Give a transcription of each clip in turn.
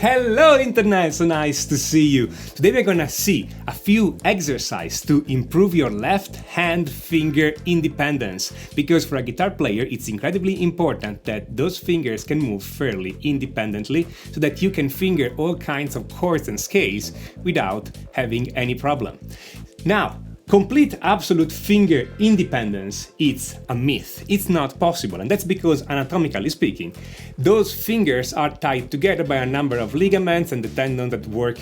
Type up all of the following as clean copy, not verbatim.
Hello Internet, so nice to see you. Today we're gonna see a few exercises to improve your left hand finger independence, because for a guitar player it's incredibly important that those fingers can move fairly independently so that you can finger all kinds of chords and scales without having any problem. Now, complete absolute finger independence, it's a myth. It's not possible, and that's because anatomically speaking, those fingers are tied together by a number of ligaments and the tendons that work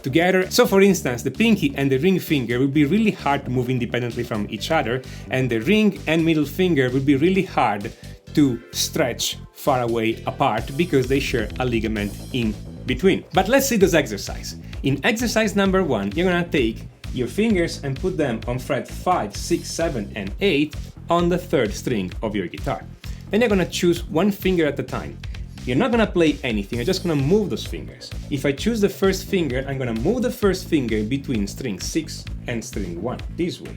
together. So for instance, the pinky and the ring finger will be really hard to move independently from each other, and the ring and middle finger will be really hard to stretch far away apart because they share a ligament in between. But let's see those exercises. In exercise number 1, you're gonna take your fingers and put them on fret 5, 6, 7 and 8 on the 3rd string of your guitar. Then you're gonna choose one finger at a time. You're not gonna play anything, you're just gonna move those fingers. If I choose the first finger, I'm gonna move the first finger between string 6 and string 1, this way.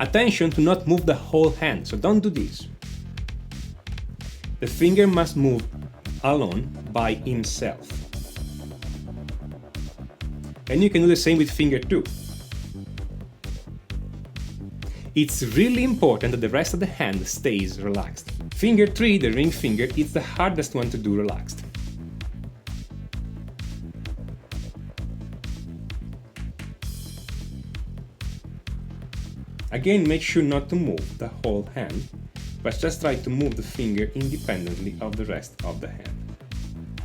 Attention to not move the whole hand, so don't do this. The finger must move alone by himself. And you can do the same with finger 2. It's really important that the rest of the hand stays relaxed. Finger 3, the ring finger, is the hardest one to do relaxed. Again, make sure not to move the whole hand, but just try to move the finger independently of the rest of the hand.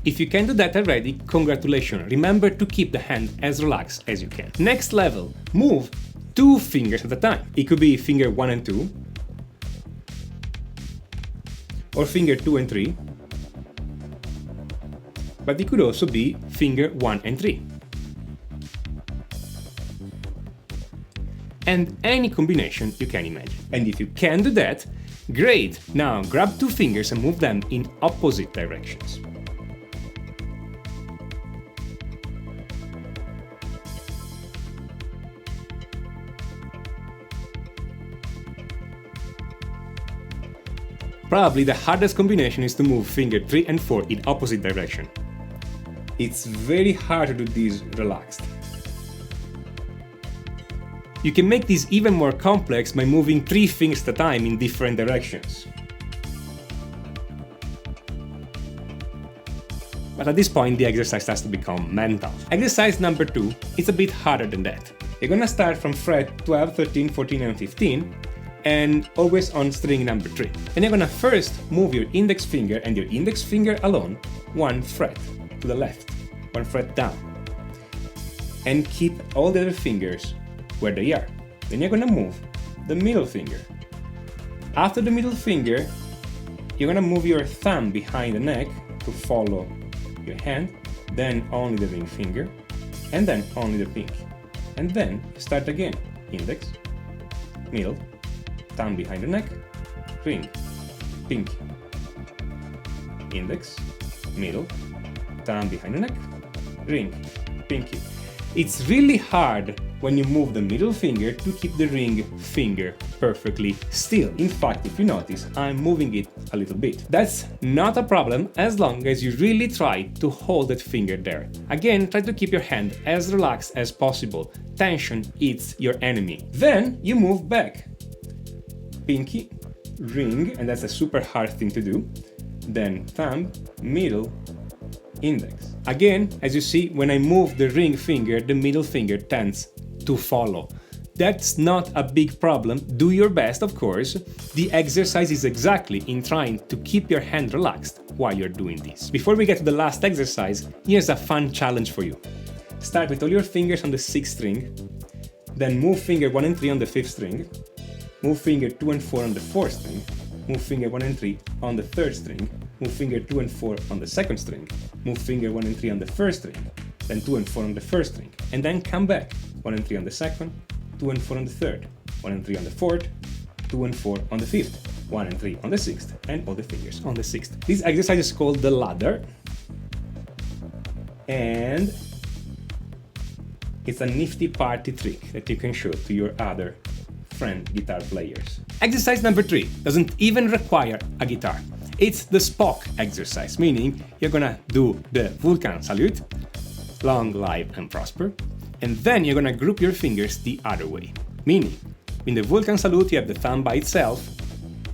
If you can do that already, congratulations. Remember to keep the hand as relaxed as you can. Next level, move 2 fingers at a time. It could be finger 1 and 2, or finger 2 and 3, but it could also be finger 1 and 3. And any combination you can imagine. And if you can do that, great! Now grab 2 fingers and move them in opposite directions. Probably the hardest combination is to move finger 3 and 4 in opposite direction. It's very hard to do this relaxed. You can make this even more complex by moving 3 fingers at a time in different directions. But at this point the exercise starts to become mental. Exercise number 2 is a bit harder than that. You're gonna start from fret 12, 13, 14 and 15, and always on string number 3. And you're gonna first move your index finger and your index finger alone 1 fret to the left, 1 fret down. And keep all the other fingers where they are. Then you're gonna move the middle finger. After the middle finger, you're gonna move your thumb behind the neck to follow your hand, then only the ring finger, and then only the pinky. And then start again, index, middle, thumb behind the neck, ring, pinky, index, middle, thumb behind the neck, ring, pinky. It's really hard when you move the middle finger to keep the ring finger perfectly still. In fact, if you notice, I'm moving it a little bit. That's not a problem as long as you really try to hold that finger there. Again, try to keep your hand as relaxed as possible. Tension is your enemy. Then you move back. Pinky, ring, and that's a super hard thing to do. Then thumb, middle, index. Again, as you see, when I move the ring finger, the middle finger tends to follow. That's not a big problem. Do your best, of course. The exercise is exactly in trying to keep your hand relaxed while you're doing this. Before we get to the last exercise, here's a fun challenge for you. Start with all your fingers on the 6th string, then move finger 1 and 3 on the 5th string, move finger 2 and 4 on the 4th string, move finger 1 and 3 on the 3rd string, move finger 2 and 4 on the 2nd string, move finger 1 and 3 on the 1st string, then 2 and 4 on the 1st string, and then come back, 1 and 3 on the 2nd, 2 and 4 on the 3rd, 1 and 3 on the 4th, 2 and 4 on the 5th, 1 and 3 on the 6th, and all the fingers on the 6th. This exercise is called the ladder, and it's a nifty party trick that you can show to your other friend guitar players. Exercise number 3 doesn't even require a guitar. It's the Spock exercise, meaning you're gonna do the Vulcan salute, long live and prosper, and then you're gonna group your fingers the other way, meaning in the Vulcan salute you have the thumb by itself,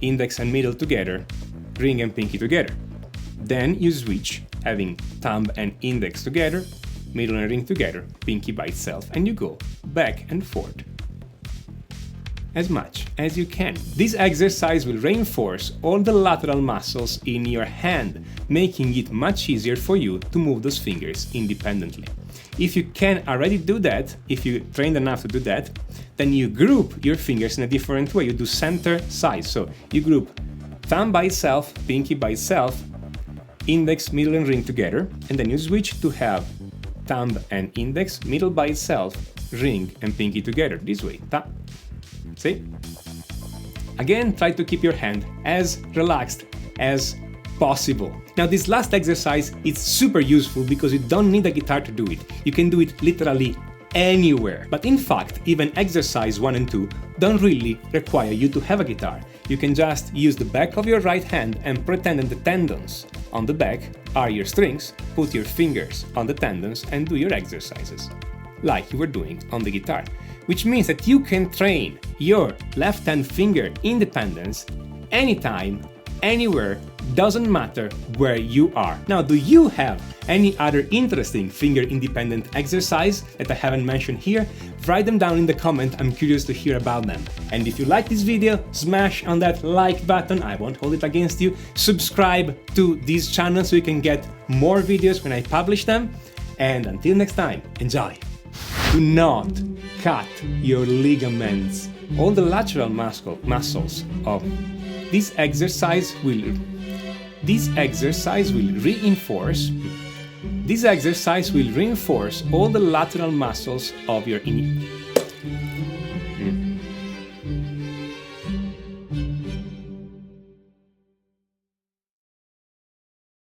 index and middle together, ring and pinky together. Then you switch, having thumb and index together, middle and ring together, pinky by itself, and you go back and forth as much as you can. This exercise will reinforce all the lateral muscles in your hand, making it much easier for you to move those fingers independently. If you can already do that, if you trained enough to do that, then you group your fingers in a different way. You do center side, so you group thumb by itself, pinky by itself, index, middle and ring together, and then you switch to have thumb and index, middle by itself, ring and pinky together, this way. See? Again, try to keep your hand as relaxed as possible. Now, this last exercise is super useful because you don't need a guitar to do it. You can do it literally anywhere. But in fact, even exercise 1 and 2 don't really require you to have a guitar. You can just use the back of your right hand and pretend that the tendons on the back are your strings, put your fingers on the tendons and do your exercises, like you were doing on the guitar. Which means that you can train your left hand finger independence anytime, anywhere, doesn't matter where you are. Now, do you have any other interesting finger independent exercise that I haven't mentioned here? Write them down in the comment, I'm curious to hear about them. And if you like this video, smash on that like button, I won't hold it against you. Subscribe to this channel so you can get more videos when I publish them. And until next time, enjoy! Do not cut your ligaments. All the lateral muscles of this exercise will reinforce all the lateral muscles of your